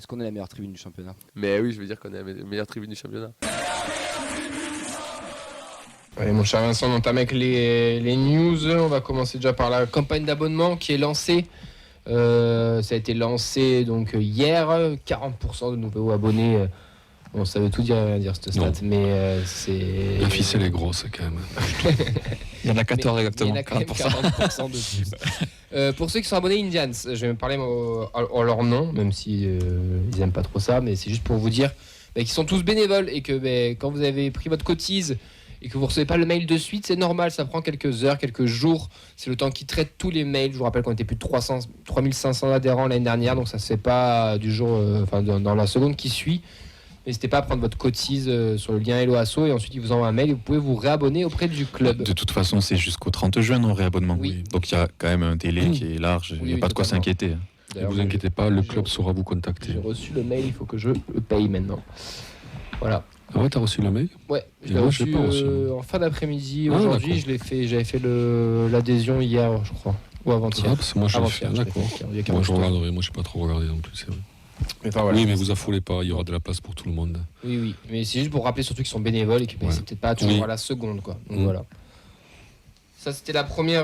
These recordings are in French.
Est-ce qu'on est la meilleure tribune du championnat ? Mais oui, je veux dire qu'on est la meilleure tribune du championnat. Allez, mon cher Vincent, on entame avec les news. On va commencer déjà par la campagne d'abonnement qui est lancée. Ça a été lancé donc hier. 40% de nouveaux abonnés. Bon, ça veut tout dire et rien dire, cette stat, mais c'est... La ficelle est grosse, quand même. Il y en a 14 exactement. Il y en a quand même 40% de plus. Pour ceux qui sont abonnés Indians, je vais me parler en leur nom, même si ils n'aiment pas trop ça, mais c'est juste pour vous dire qu'ils sont tous bénévoles et que quand vous avez pris votre cotise et que vous ne recevez pas le mail de suite, c'est normal, ça prend quelques heures, quelques jours. C'est le temps qu'ils traitent tous les mails. Je vous rappelle qu'on était plus de 3500 adhérents l'année dernière, donc ça ne se fait pas du jour, dans la seconde qui suit. N'hésitez pas à prendre votre cotise sur le lien Hello Asso et ensuite ils vous envoient un mail et vous pouvez vous réabonner auprès du club. De toute façon, c'est jusqu'au 30 juin non réabonnement. Oui. Donc il y a quand même un délai qui est large. Il n'y a pas de quoi s'inquiéter. Ne vous inquiétez pas, le club saura vous contacter. J'ai reçu le mail, il faut que je le paye maintenant. Voilà. Ah ouais, t'as reçu le mail ? Ouais, je l'ai moi, reçu, je l'ai pas reçu. en fin d'après-midi. Ah, Aujourd'hui, d'accord. j'avais fait l'adhésion hier, je crois. Ou avant-hier. Ah, parce que moi, je l'ai Avant-hier, fait, je l'ai d'accord. fait, il y a 40 Moi, je jours. regarderai. Moi, je n'ai pas trop regardé non plus, c'est vrai. Mais enfin, voilà. Oui, mais vous affolez pas, il y aura de la place pour tout le monde. Oui. Mais c'est juste pour rappeler surtout qu'ils sont bénévoles et que c'est peut-être pas toujours à la seconde, quoi. Donc voilà. Ça, c'était la première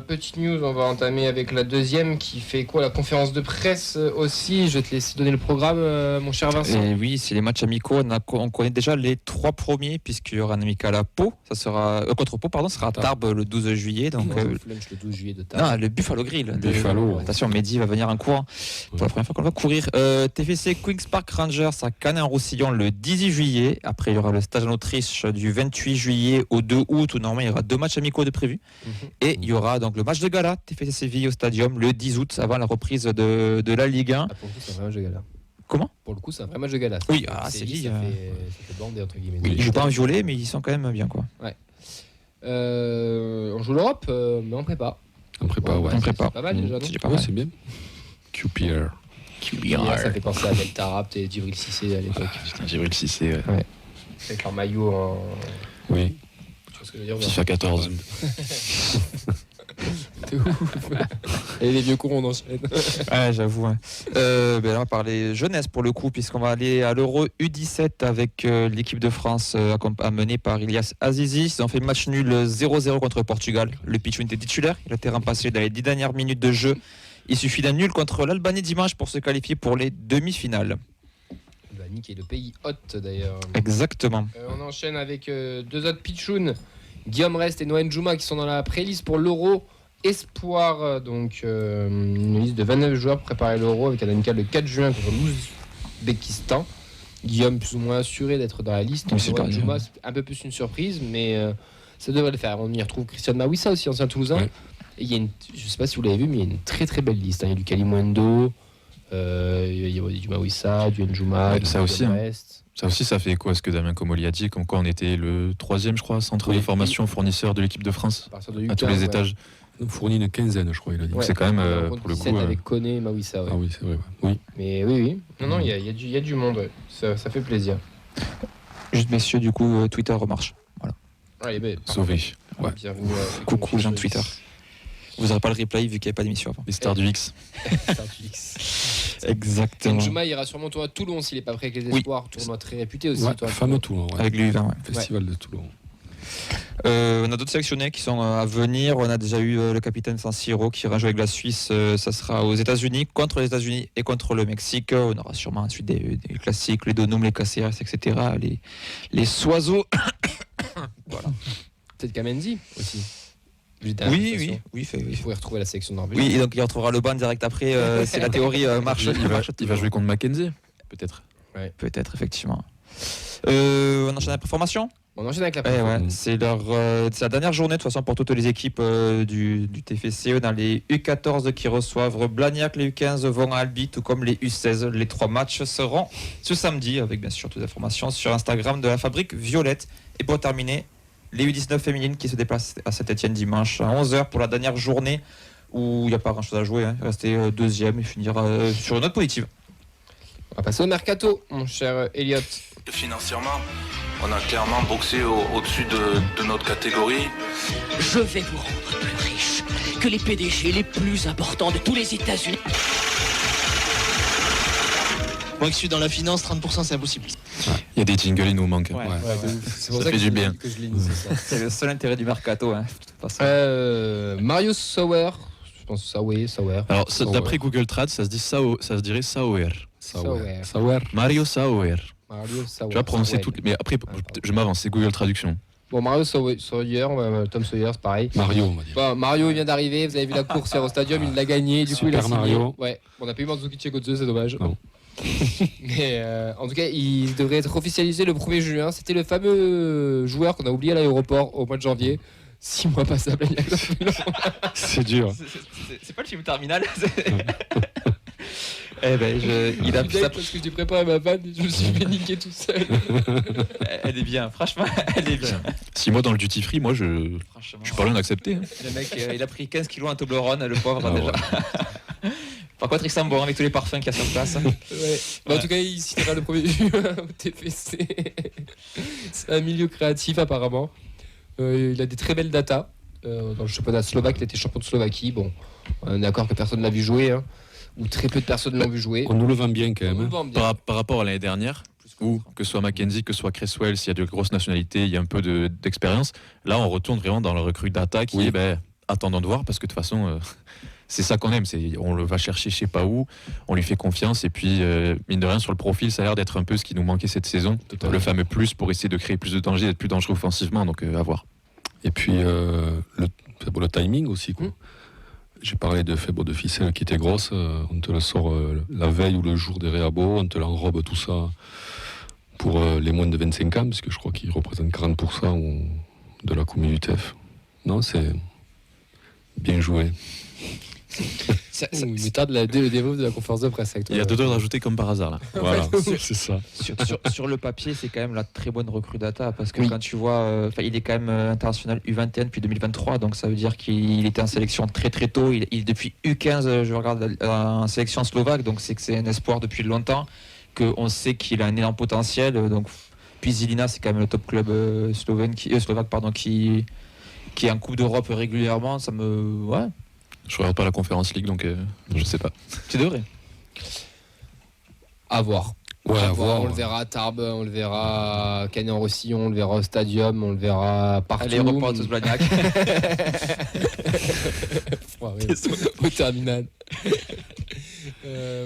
petite news. On va entamer avec la deuxième qui fait quoi ? La conférence de presse aussi. Je vais te laisser donner le programme, mon cher Vincent. Et oui, c'est les matchs amicaux. On connaît déjà les 3 premiers, puisqu'il y aura un amical à Pau. Ça sera, contre Pau, pardon, ça sera à Tarbes le 12 juillet. Donc, le 12 juillet de Tarbes. Non, le Buffalo Grill. Buffalo. Attention, Mehdi va venir en courant. Pour la première fois qu'on va courir. TFC Queen's Park Rangers à Canet-en-Roussillon le 18 juillet. Après, il y aura le stage en Autriche du 28 juillet au 2 août, où normalement il y aura 2 matchs amicaux de prévus. Et il y aura donc le match de gala TFC Séville au Stadium le 10 août avant la reprise de la Ligue 1. Ah, pour le coup, c'est un vrai match de gala. Comment ? Pour le coup, c'est un vrai match de gala. Oui, Séville, Séville. ça fait bander entre guillemets. Ils jouent pas en violet, mais ils sont quand même bien, quoi. Ouais. On joue l'Europe, mais en prépa. En prépa, ouais. En prépa. C'est pas mal déjà, non ? C'est pas Ouais, mal. c'est bien. QPR. Ça fait penser à Delta Rapt et Djibril Cissé à l'époque. Putain, Djibril Cissé. Avec leur maillot en. Oui. Tu vois ce que je veux dire ? FIFA 14. T'es ouf. Et les vieux cons, on enchaîne. Ouais, j'avoue. Là, on va parler jeunesse pour le coup, puisqu'on va aller à l'Euro U17 avec l'équipe de France menée par Ilyas Azizi. Ils ont fait match nul 0-0 contre le Portugal. Le Pichoun était titulaire. Il a été remplacé dans les 10 dernières minutes de jeu. Il suffit d'un nul contre l'Albanie dimanche pour se qualifier pour les demi-finales. L'Albanie qui est le pays hôte d'ailleurs. Exactement. On enchaîne avec 2 autres Pichoun. Guillaume Rest et Noël Djouma qui sont dans la pré-liste pour l'Euro Espoir. Donc une liste de 29 joueurs pour préparer l'Euro avec un amical le 4 juin contre l'Ouzbékistan. Guillaume plus ou moins assuré d'être dans la liste. Noël Djouma, c'est un peu plus une surprise, mais ça devrait le faire. On y retrouve Christian Mawissa aussi, ancien Toulousain. Ouais. Et il y a je ne sais pas si vous l'avez vu, mais il y a une très très belle liste. Il y a du Kalimundo, il y a du Mawissa, du Njouma, ça aussi. Ça aussi, ça fait écho à ce que Damien Comolli a dit, comme quoi on était le 3e, je crois, centre de formation fournisseur de l'équipe de France à tous les étages. On fournit une quinzaine, je crois, il a dit. Donc c'est quand même, pour le coup... avec Koné et Mawissa. Ah oui, c'est vrai. Oui. Mais oui. Non, il y a du monde. Ouais. Ça fait plaisir. Juste, messieurs, du coup, Twitter remarche. Voilà. Allez, sauvé. Ouais. Bienvenue. Coucou, gens de Twitter. Vous n'aurez pas le replay vu qu'il n'y avait pas d'émission avant. Les stars du X. Exactement. Njouma ira sûrement à Toulon s'il n'est pas prêt avec les espoirs. Tournoi très réputé aussi. Ouais, fameux Toulon. Ouais. Avec l'U20, Festival de Toulon. On a d'autres sélectionnés qui sont à venir. On a déjà eu le capitaine San Siro qui ira jouer avec la Suisse. Ça sera aux États-Unis, contre les États-Unis et contre le Mexique. On aura sûrement ensuite des classiques, les Donum, les KCRS, etc. Les Soiseaux. Voilà. Peut-être Kamenzi aussi. Oui. Il faut y retrouver la sélection norvégienne. Oui, et donc il retrouvera le banc direct après. C'est la théorie marche. Il va jouer contre Mackenzie, peut-être. Ouais. Peut-être, effectivement. On enchaîne la performation. On enchaîne avec la performance. C'est la dernière journée de toute façon pour toutes les équipes du TFC. Dans les U14 qui reçoivent Blagnac, les U15 vont à Albi, tout comme les U16. Les 3 matchs seront ce samedi, avec bien sûr toutes les informations sur Instagram de la Fabrique Violette. Et pour terminer, les U19 féminines qui se déplacent à Saint-Etienne dimanche à 11h pour la dernière journée où il n'y a pas grand-chose à jouer. Rester deuxième et finir sur une note positive. On va passer au mercato, mon cher Elliot. Financièrement, on a clairement boxé au-dessus de notre catégorie. Je vais vous rendre plus riche que les PDG les plus importants de tous les États-Unis. Moi qui suis dans la finance, 30% c'est impossible. Il y a des jingles, il nous manque. Ouais. C'est pour Ça fait que du bien. que je l'ai mis, c'est ça. C'est le seul intérêt du mercato. Hein, de toute façon. Mario Sauer, je pense Sauer. Alors, Sauer. d'après Google Trad, ça se dirait Sauer. Sauer. Mario Sauer. Mario Sauer. Tu vas prononcer Sauer. toutes. Mais après, pardon. je m'avance, c'est Google Traduction. Bon, Mario Sawyer, Tom Sawyer, c'est pareil. Mario, on va dire. Bon, Mario il vient d'arriver, vous avez vu la course hier au stadium, il l'a gagné, du coup il a Super signé. Mario. Ouais, on n'a pas eu Mandzukic et Götze, c'est dommage. Non. Mais en tout cas, il devrait être officialisé le 1er juin. C'était le fameux joueur qu'on a oublié à l'aéroport au mois de janvier. 6 mois passés à Blagnac. C'est dur. C'est pas le film terminal. Eh ben, il a pris ça. Parce que j'ai préparé ma vanne et je me suis fait niquer tout seul. Elle est bien, franchement, elle est bien. 6 mois dans le duty free, moi je Franchement, suis pas loin d'accepter. Hein. le mec, il a pris 15 kilos en Toblerone, le pauvre, Ah déjà. ouais. Par contre, il sent bon avec tous les parfums qu'il y a sur place. Ouais. Bah, en tout cas, il signera le 1er juin au TFC. C'est un milieu créatif apparemment. Il a des très belles datas. Dans le championnat slovaque, il était champion de Slovaquie. Bon, on est d'accord que personne ne l'a vu jouer, hein, ou très peu de personnes l'ont vu jouer. On nous le vend bien quand On même. nous hein. vend bien. Par rapport à l'année dernière, où que ce soit Mackenzie, que ce soit Cresswell, s'il y a de grosses nationalités, il y a un peu d'expérience. Là, on retourne vraiment dans le recrue data qui Oui. est attendons de voir parce que de toute façon, c'est ça qu'on aime. On le va chercher je sais pas où, on lui fait confiance et puis mine de rien sur le profil, ça a l'air d'être un peu ce qui nous manquait cette saison. Totalement. Le fameux plus pour essayer de créer plus de danger, d'être plus dangereux offensivement. Donc à voir. Et puis le timing aussi, quoi. J'ai parlé de fibre de ficelle qui était grosse. On te la sort la veille ou le jour des réabos. On te l'enrobe tout ça pour les moins de 25 ans, parce que je crois qu'ils représentent 40% de la commune du TEF. Non, c'est bien joué. Il me tarde le développement de la conférence de presse avec toi. Il y a deux doigts d'ajouter comme par hasard là. Voilà, c'est ça. Sur le papier, c'est quand même la très bonne recrue data parce que Oui. quand tu vois, il est quand même international U21 depuis 2023, donc ça veut dire qu'il était en sélection très très tôt. Il est depuis U15, je regarde en sélection slovaque, donc c'est que c'est un espoir depuis longtemps. Qu'on sait qu'il a un énorme potentiel. Donc, puis Žilina, c'est quand même le top club slovaque qui est en Coupe d'Europe régulièrement. Ça me, ouais, Je regarde pas la conférence League donc je sais pas. tu devrais. À voir. Ouais, à voir. On le verra à Tarbes, on le verra à Cagnan-Roussillon, on le verra au Stadium, on le verra partout. Allez, reprends tous Blagnac. Ouais, au terminal.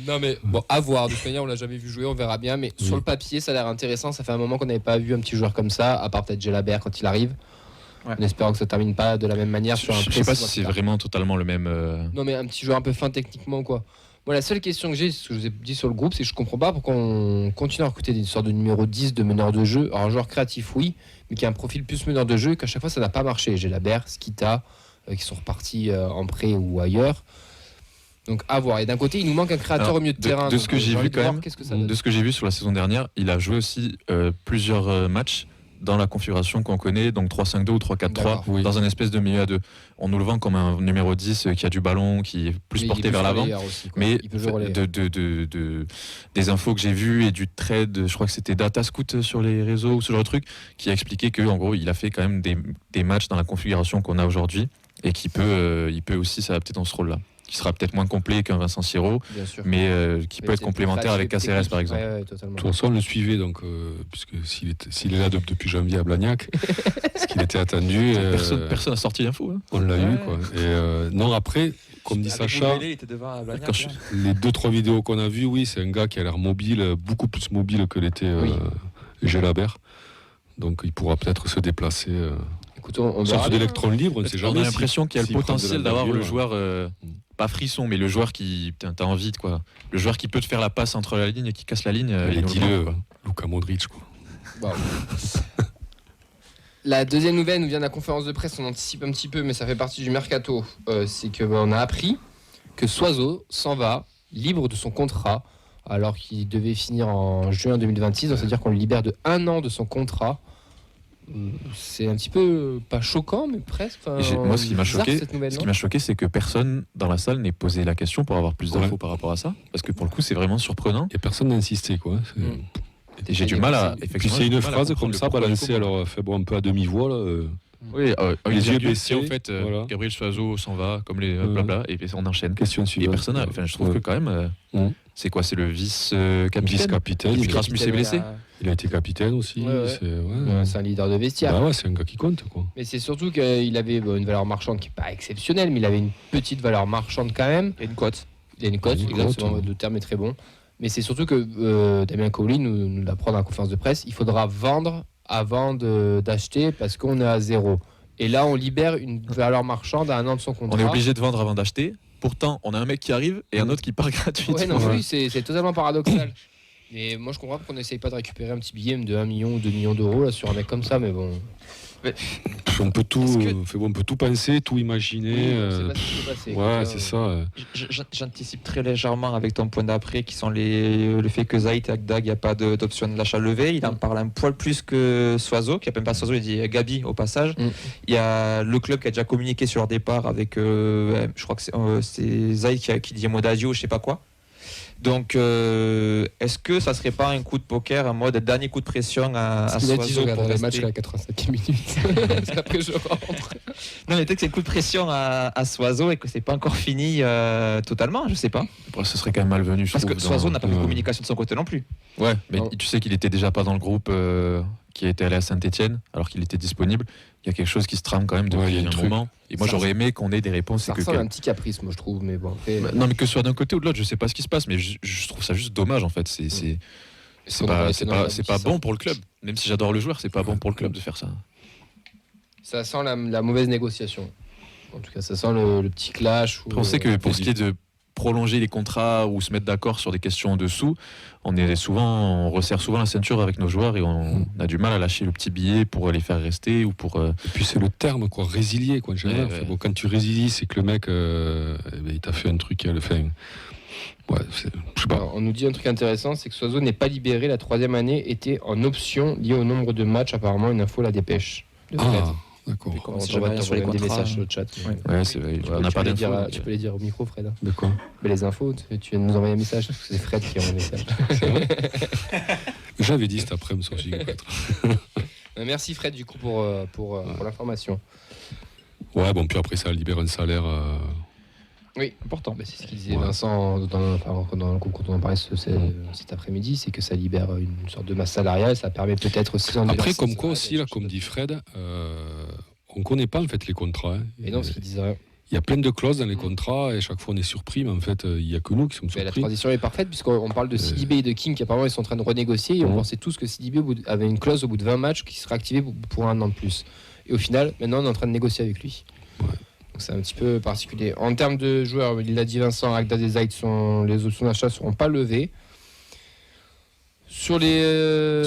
Non mais bon, à voir. De toute manière, on l'a jamais vu jouer, on verra bien. Mais sur le papier, ça a l'air intéressant. Ça fait un moment qu'on n'avait pas vu un petit joueur comme ça, à part peut-être Gelabert quand il arrive. Ouais. En espérant que ça termine pas de la même manière sur un Je sais pas précis si c'est World Cup. vraiment totalement le même. Non mais un petit joueur un peu fin techniquement quoi. Moi la seule question que j'ai, ce que je vous ai dit sur le groupe, c'est que je comprends pas pourquoi on continue à recruter des sortes de numéro 10 de meneur de jeu. Alors un joueur créatif oui, mais qui a un profil plus meneur de jeu, qu'à chaque fois ça n'a pas marché. J'ai Gelabert, Skita, qui sont repartis en prêt ou ailleurs. Donc à voir. Et d'un côté il nous manque un créateur Alors, au milieu de terrain. de Donc, ce que j'ai envie vu de quand voir même, qu'est-ce que ça donne. de ce que j'ai vu sur la saison dernière, il a joué aussi plusieurs matchs dans la configuration qu'on connaît, donc 3-5-2 ou 3-4-3, D'accord, oui. dans un espèce de milieu à deux. On nous le vend comme un numéro 10 qui a du ballon, qui est plus Mais il est porté vers l'avant. relayeur aussi, quoi. Mais il peut jouer relayeur. des infos que j'ai vues et du trade, je crois que c'était Data Scout sur les réseaux ou ce genre de truc, qui a expliqué que en gros il a fait quand même des matchs dans la configuration qu'on a aujourd'hui et qui peut, il peut aussi s'adapter dans ce rôle-là, qui sera peut-être moins complet qu'un Vincent Siro, Bien sûr. mais qui peut être complémentaire avec Caceres par exemple. Ouais, totalement. De toute façon, on le suivait, donc, puisque s'il est là depuis janvier à Blagnac, ce qu'il était attendu, Personne n'a sorti l'info. Hein. on l'a Ouais. eu. Quoi. Et non, après, comme dit Avec Sacha, Moulele, il était devant à Blagnac, Quand je- là. les 2-3 vidéos qu'on a vues, oui, c'est un gars qui a l'air mobile, beaucoup plus mobile que l'était Oui. Gelabert. Donc il pourra peut-être se déplacer. Écoute, on verra Sauf bien. d'électron libre, on ne sait On jamais. a l'impression qu'il y a le s'il prend de potentiel d'avoir le l'envergure. joueur, pas frisson, mais le joueur qui, putain, t'as envie de quoi. Le joueur qui peut te faire la passe entre la ligne et qui casse la ligne. Allez, il nous le dis-le, manque, quoi. Luka Modric, quoi. Bon. La deuxième nouvelle nous vient de la conférence de presse, on anticipe un petit peu, mais ça fait partie du mercato. C'est qu'on a appris que Soiseau s'en va libre de son contrat, alors qu'il devait finir en juin 2026. Donc c'est-à-dire qu'on le libère de 1 an de son contrat. C'est un petit peu pas choquant, mais presque. Enfin, Moi, ce qui m'a bizarre, choqué, cette nouvelle, ce non qui m'a choqué, c'est que personne dans la salle n'ait posé la question pour avoir plus d'infos Ouais. par rapport à ça, parce que pour le coup, c'est vraiment surprenant. Et personne n'a insisté, quoi. C'est- Mm. Et j'ai du mal à. Puis effectivement, c'est j'ai une du mal à phrase comprendre comme le ça pourquoi du balancée, comment. alors fait bon, un peu à demi-voix, là. Oui, Les une yeux virgule, baissés, si en fait voilà. Gabriel Choiseau s'en va, comme les blabla, et puis on enchaîne. Question Et suivante. personne n'a- Enfin, je trouve que quand même, c'est quoi? C'est le vice-capitaine. Vice-capitaine. Et puis Rasmus est blessé. Il a été capitaine aussi. Ouais, ouais. C'est un leader de vestiaire. Bah ouais, c'est un gars qui compte, quoi. Mais c'est surtout qu'il avait une valeur marchande qui n'est pas exceptionnelle, mais il avait une petite valeur marchande quand même. Et une cote. Il a une cote, Une exactement, cote, le terme est très bon. Mais c'est surtout que Damien Cowley nous l'apprend dans la conférence de presse, il faudra vendre avant d'acheter parce qu'on est à 0. Et là, on libère une valeur marchande à 1 an de son contrat. On est obligé de vendre avant d'acheter. Pourtant, on a un mec qui arrive et un autre qui part gratuitement. Ouais, non, oui, c'est totalement paradoxal. Mais moi, je comprends qu'on n'essaye pas de récupérer un petit billet de 1 million ou 2 millions d'euros là, sur un mec comme ça, mais bon. On peut tout, on peut tout penser, tout imaginer. On sait pas ce qui s'est passé. Ouais, c'est ça. J'anticipe très légèrement avec ton point d'après qui sont le fait que Zayt et Agdag, il n'y a pas d'option d'achat levée. Il en parle un poil plus que Soiseau, qui n'appelle pas Soiseau, il dit Gabi au passage. Il y a le club qui a déjà communiqué sur leur départ avec, je crois que c'est Zayt qui dit un mot d'adieu, je sais pas quoi. Donc, est-ce que ça serait pas un coup de poker, un mode dernier coup de pression à Il a dit je Soiseau pour regarderai le match rester à la 87e minute. Parce qu'après, je rentre. Non, mais peut-être que c'est un coup de pression à Soiseau et que c'est pas encore fini totalement, je sais pas. Après, ce serait quand même malvenu. je Parce que trouve, Soiseau dans- n'a pas fait de communication de son côté non plus. Ouais, mais Non. tu sais qu'il était déjà pas dans le groupe qui était allé à Saint-Etienne, alors qu'il était disponible. Il y a quelque chose qui se trame quand même Ouais, il y a depuis un un truc. moment. Et moi, Ça j'aurais aimé qu'on ait des réponses. Ça et que ressemble à un petit caprice, moi, je trouve. Mais bon, après. Non, mais que ce soit d'un côté ou de l'autre, je sais pas ce qui se passe, mais je trouve ça juste dommage en fait. C'est pas bon pour le club. Même si j'adore le joueur, c'est pas bon pour le club de faire ça. Ça sent la mauvaise négociation. En tout cas, ça sent le petit clash. Après, on sait que pour ce qui est de prolonger les contrats ou se mettre d'accord sur des questions en dessous, on resserre souvent la ceinture avec nos joueurs et on a du mal à lâcher le petit billet pour les faire rester ou pour. Et puis c'est le terme, quoi, résilier, quoi, en général. Ouais, ouais. Bon, quand tu résilies, c'est que le mec, il t'a fait un truc, il a fait. Ouais, je sais pas. Alors, on nous dit un truc intéressant, c'est que Soiseau n'est pas libéré. La 3e année était en option liée au nombre de matchs. Apparemment, une info la dépêche. De Fred. Ah, d'accord. Comment On c'est t'envoie jamais sur les des contrats, messages sur le chat. Ouais, c'est vrai. On n'a pas d'infos. Tu peux les dire au micro, Fred. De quoi? Mais les infos, tu viens de nous envoyer un message. Parce que c'est Fred qui envoie un message. J'avais dit cet après-midi aussi, peut-être. Merci Fred du coup pour l'information. Ouais, bon, puis après ça libère un salaire. Oui, important. Bah, c'est ce qu'il disait Vincent dans le coup quand on en parlait cet après-midi, c'est que ça libère une sorte de masse salariale, ça permet peut-être aussi. Après, comme quoi aussi, là, comme dit Fred, on connaît pas en fait les contrats. Hein. Et non, ce qu'il disait. Il y a plein de clauses dans les contrats et chaque fois on est surpris, mais en fait, il n'y a que nous qui sommes Mais la surpris. transition est parfaite puisqu'on parle de Sidibé et de King qui apparemment ils sont en train de renégocier et on pensait tous que Sidibé avait une clause au bout de 20 matchs qui serait activée pour 1 an de plus. Et au final, maintenant on est en train de négocier avec lui. Ouais. Donc c'est un petit peu particulier. En termes de joueurs, il l'a dit Vincent, Agdad et Zayt, les options d'achat ne seront pas levées. Sur les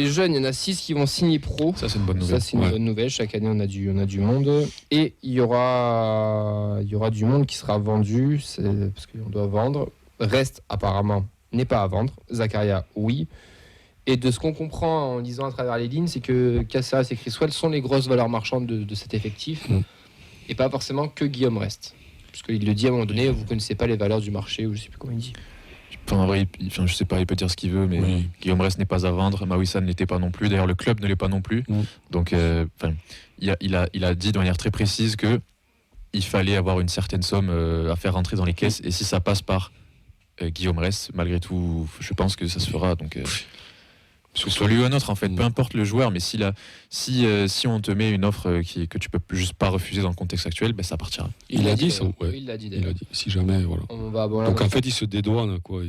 jeunes, il y en a 6 qui vont signer pro. Ça, c'est une bonne nouvelle. Ça, c'est une bonne nouvelle. Chaque année, on a du monde. Et il y aura du monde qui sera vendu, parce qu'on doit vendre. Reste, apparemment, n'est pas à vendre. Zakaria, oui. Et de ce qu'on comprend en lisant à travers les lignes, c'est que Caceres et Criswell sont les grosses valeurs marchandes de cet effectif. Et pas forcément que Guillaume Reste. Parce qu'il le dit à un moment donné, vous ne connaissez pas les valeurs du marché, ou je ne sais plus comment il dit. Enfin, en vrai, je sais pas, il peut dire ce qu'il veut, mais Oui. Guillaume Rest n'est pas à vendre, Maouissa ne l'était pas non plus, d'ailleurs le club ne l'est pas non plus. Donc il a dit de manière très précise que il fallait avoir une certaine somme à faire rentrer dans les caisses, et si ça passe par Guillaume Rest, malgré tout, je pense que ça se fera. Donc soit lui ou un autre en fait, peu importe le joueur, mais si on te met une offre que tu peux juste pas refuser dans le contexte actuel, ben ça partira. Il l'a dit ça, d'ailleurs. ouais. Oui, il l'a dit Il d'ailleurs. a dit, si jamais, voilà. On va Donc en fait, il se dédouane, quoi.